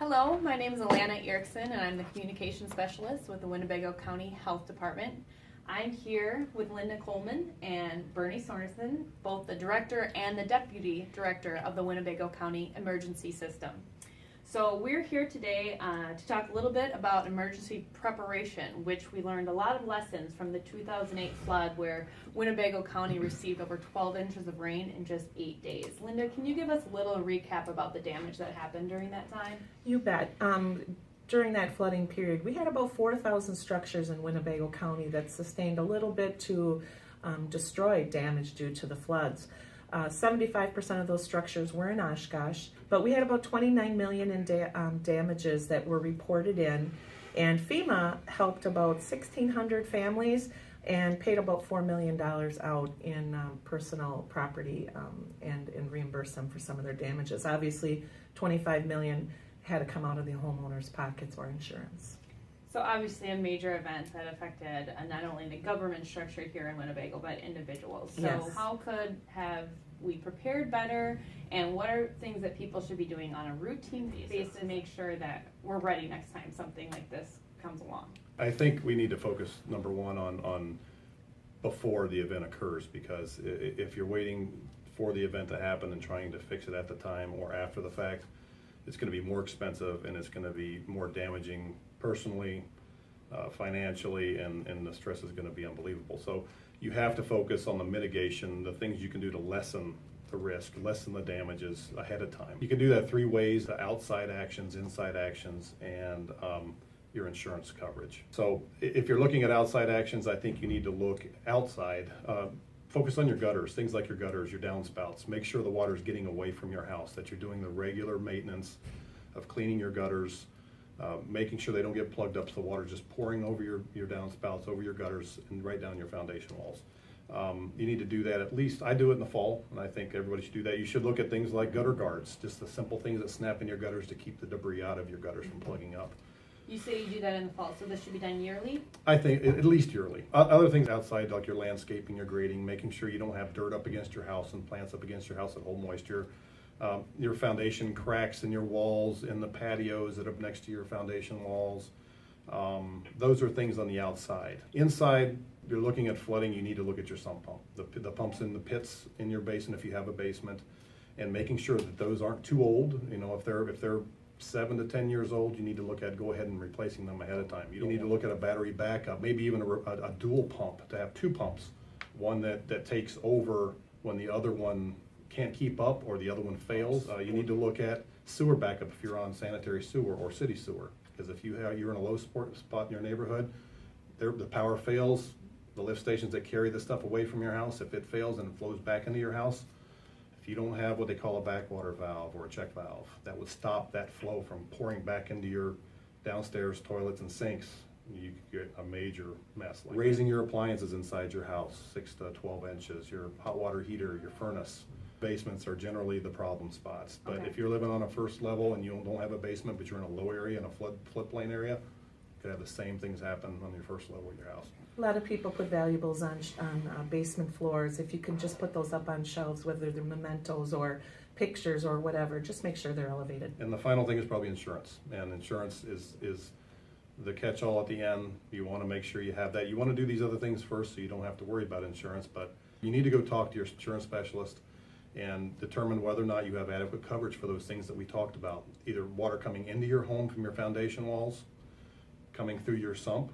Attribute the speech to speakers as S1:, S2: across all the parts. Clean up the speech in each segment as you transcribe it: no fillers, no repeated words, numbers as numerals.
S1: Hello, my name is Alana Erickson, and I'm the Communication Specialist with the Winnebago County Health Department. I'm here with Linda Kollmann and Bernie Sorenson, both the Director and the Deputy Director of the Winnebago County Emergency System. So we're here today to talk a little bit about emergency preparation, which we learned a lot of lessons from the 2008 flood where Winnebago County received over 12 inches of rain in just 8 days. Linda, can you give us a little recap about the damage that happened during that time?
S2: You bet. During that flooding period, we had about 4,000 structures in Winnebago County that sustained a little bit to destroyed damage due to the floods. 75% of those structures were in Oshkosh, but we had about 29 million in damages that were reported in, and FEMA helped about 1,600 families and paid about $4 million out in personal property and reimbursed them for some of their damages. Obviously, 25 million had to come out of the homeowners' pockets or insurance.
S1: So obviously a major event that affected not only the government structure here in Winnebago, but individuals. So
S2: Yes.
S1: How could have we prepared better, and what are things that people should be doing on a routine basis to make sure that we're ready next time something like this comes along?
S3: I think we need to focus, number one, on before the event occurs, because if you're waiting for the event to happen and trying to fix it at the time or after the fact, it's going to be more expensive and it's going to be more damaging personally, financially, and the stress is going to be unbelievable. So you have to focus on the mitigation, the things you can do to lessen the risk, lessen the damages ahead of time. You can do that three ways: the outside actions, inside actions, and your insurance coverage. So if you're looking at outside actions, I think you need to look outside. Focus on your gutters, things like your gutters, your downspouts. Make sure the water is getting away from your house, that you're doing the regular maintenance of cleaning your gutters, making sure they don't get plugged up so the water's just pouring over your downspouts, over your gutters, and right down your foundation walls. You need to do that at least. I do it in the fall, and I think everybody should do that. You should look at things like gutter guards, just the simple things that snap in your gutters to keep the debris out of your gutters from plugging up.
S1: You say you do that in the fall, so this should be done yearly?
S3: I think at least yearly. Other things outside, like your landscaping, your grading, making sure you don't have dirt up against your house and plants up against your house that hold moisture. Your foundation cracks in your walls, in the patios that are next to your foundation walls. Those are things on the outside. Inside, you're looking at flooding, you need to look at your sump pump. The pumps in the pits in your basin, if you have a basement, and making sure that those aren't too old. You know, if they're 7 to 10 years old, you need to look at go ahead and replacing them ahead of time. You need to look at a battery backup, maybe even a dual pump, to have two pumps, one that takes over when the other one can't keep up or the other one fails. You need to look at sewer backup if you're on sanitary sewer or city sewer, because if you're in a low spot in your neighborhood, the power fails, the lift stations that carry the stuff away from your house, if it fails and it flows back into your house, if you don't have what they call a backwater valve or a check valve that would stop that flow from pouring back into your downstairs toilets and sinks, you could get a major mess. Like raising your appliances inside your house 6 to 12 inches, your hot water heater, your furnace. Basements are generally the problem spots. But
S1: Okay.
S3: if you're living on a first level and you don't have a basement, but you're in a low area, in a floodplain area, you could have the same things happen on your first level of your house.
S2: A lot of people put valuables on basement floors. If you can just put those up on shelves, whether they're mementos or pictures or whatever, just make sure they're elevated.
S3: And the final thing is probably insurance. And insurance is the catch-all at the end. You want to make sure you have that. You want to do these other things first so you don't have to worry about insurance, but you need to go talk to your insurance specialist and determine whether or not you have adequate coverage for those things that we talked about. Either water coming into your home from your foundation walls, coming through your sump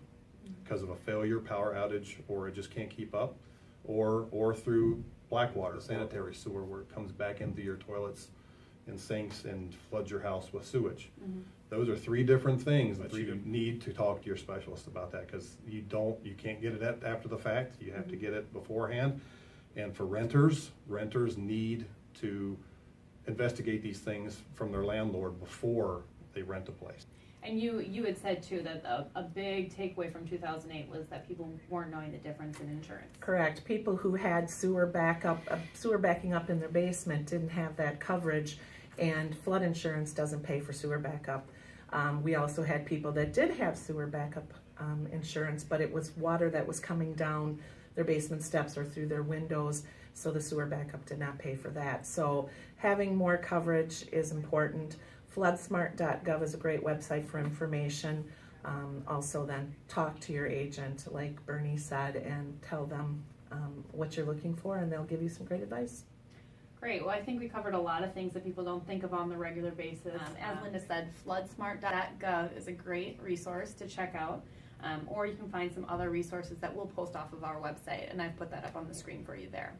S3: because of a failure, power outage, or it just can't keep up, or through black water, sanitary sewer, where it comes back into your toilets and sinks and floods your house with sewage.
S1: Mm-hmm.
S3: Those are three different things that you need to talk to your specialist about that, because you can't get it after the fact. You have to get it beforehand. And for renters need to investigate these things from their landlord before they rent a place.
S1: And you had said too that a big takeaway from 2008 was that people weren't knowing the difference in insurance.
S2: Correct. People who had sewer backing up in their basement didn't have that coverage, and flood insurance doesn't pay for sewer backup. We also had people that did have sewer backup insurance, but it was water that was coming down their basement steps or through their windows, so the sewer backup did not pay for that. So having more coverage is important. Floodsmart.gov is a great website for information. Also then talk to your agent, like Bernie said, and tell them what you're looking for, and they'll give you some great advice.
S1: Great. Well, I think we covered a lot of things that people don't think of on the regular basis. As Linda said, floodsmart.gov is a great resource to check out, or you can find some other resources that we'll post off of our website, and I've put that up on the screen for you there.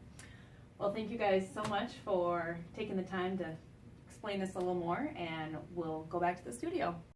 S1: Well, thank you guys so much for taking the time to explain this a little more, and we'll go back to the studio.